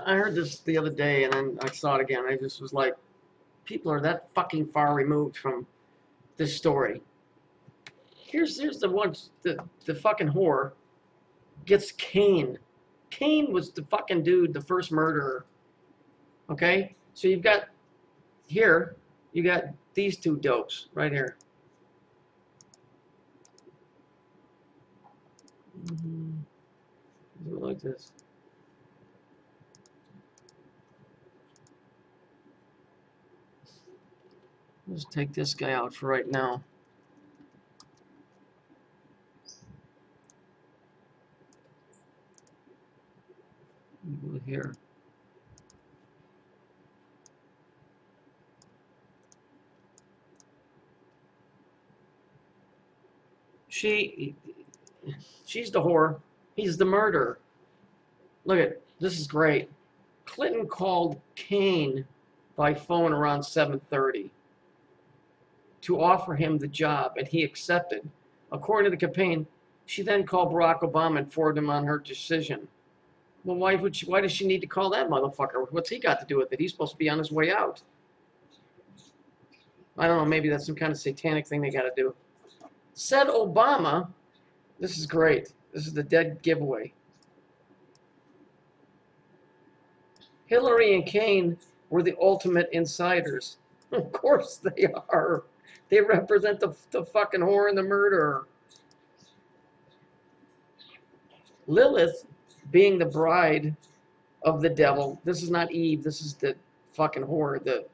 I heard this the other day, and then I saw it again. I just was like, people are that fucking far removed from this story. Here's the one, the fucking whore gets Cain. Cain was the fucking dude, the first murderer. Okay? So you've got here, you got these two dopes right here. Like this. Let's take this guy out for right now. Go here. She's the whore. He's the murderer. Look at this is great. Clinton called Cain by phone around 7:30 to offer him the job, and he accepted. According to the campaign, she then called Barack Obama and forwarded him on her decision. Well, why does she need to call that motherfucker? What's he got to do with it? He's supposed to be on his way out. I don't know, maybe that's some kind of satanic thing they got to do. Said Obama, this is great. This is the dead giveaway. Hillary and Cain were the ultimate insiders. Of course they are. They represent the fucking whore and the murderer. Lilith, being the bride of the devil. This is not Eve. This is the fucking whore.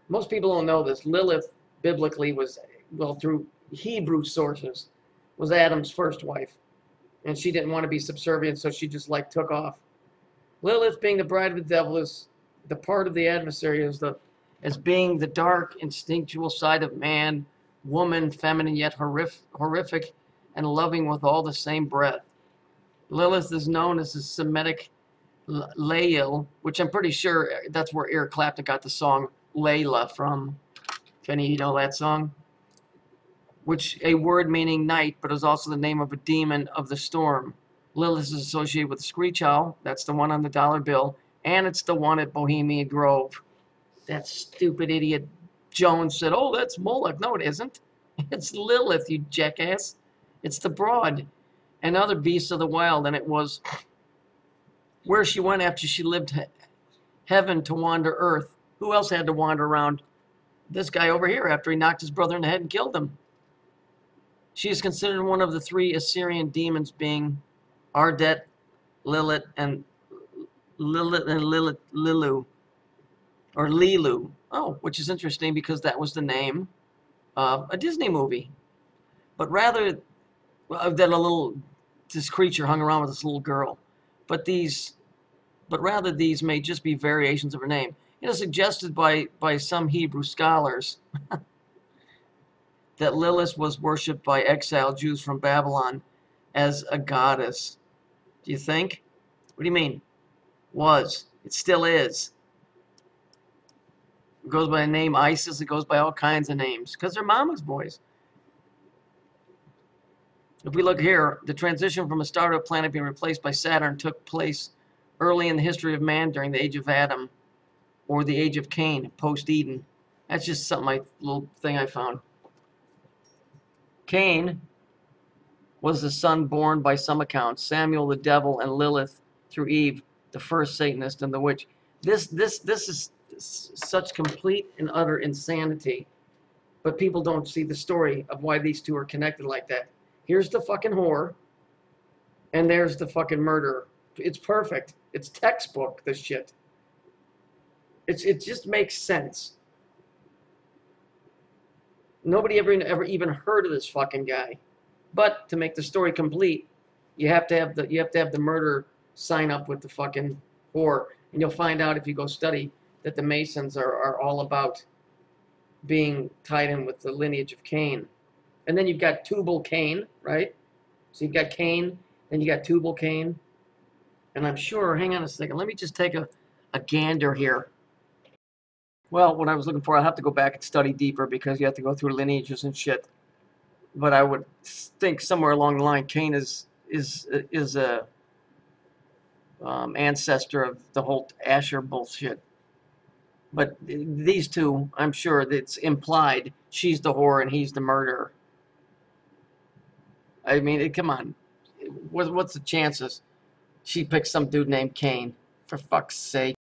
Most people don't know this. Lilith, biblically, was, well, through Hebrew sources, was Adam's first wife. And she didn't want to be subservient, so she just, like, took off. Lilith, being the bride of the devil, is the part of the adversary as being the dark, instinctual side of man, woman, feminine, yet horrific, and loving with all the same breath. Lilith is known as the Semitic Lael, which I'm pretty sure that's where Eric Clapton got the song Layla from. If any of you know that song. Which a word meaning night, but is also the name of a demon of the storm. Lilith is associated with the Screech Owl. That's the one on the dollar bill. And it's the one at Bohemian Grove. That stupid idiot Jones said, oh, that's Moloch. No, it isn't. It's Lilith, you jackass. It's the broad. And other beasts of the wild, and it was where she went after she lived heaven to wander earth. Who else had to wander around? This guy over here after he knocked his brother in the head and killed him. She is considered one of the three Assyrian demons, being Ardet, Lilith, and Lilu, or Lilu. Oh, which is interesting because that was the name of a Disney movie. But rather that this creature hung around with this little girl. But rather these may just be variations of her name. It is suggested by some Hebrew scholars that Lilith was worshipped by exiled Jews from Babylon as a goddess. Do you think? What do you mean? Was. It still is. It goes by the name Isis. It goes by all kinds of names because they're mama's boys. If we look here, the transition from a startup planet being replaced by Saturn took place early in the history of man during the age of Adam, or the age of Cain, post-Eden. That's just something, little thing I found. Cain was the son born by some accounts, Samuel the devil, and Lilith through Eve, the first Satanist and the witch. This is such complete and utter insanity, but people don't see the story of why these two are connected like that. Here's the fucking whore, and there's the fucking murderer. It's perfect. It's textbook, this shit. It just makes sense. Nobody ever even heard of this fucking guy. But to make the story complete, you have to have the murderer sign up with the fucking whore, and you'll find out if you go study that the Masons are all about being tied in with the lineage of Cain. And then you've got Tubal Cain, right? So you've got Cain, then you got Tubal Cain. And I'm sure, hang on a second, let me just take a gander here. Well, what I was looking for, I'll have to go back and study deeper because you have to go through lineages and shit. But I would think somewhere along the line, Cain is ancestor of the whole Asher bullshit. But these two, I'm sure it's implied she's the whore and he's the murderer. I mean, come on. What's the chances she picks some dude named Cain? For fuck's sake.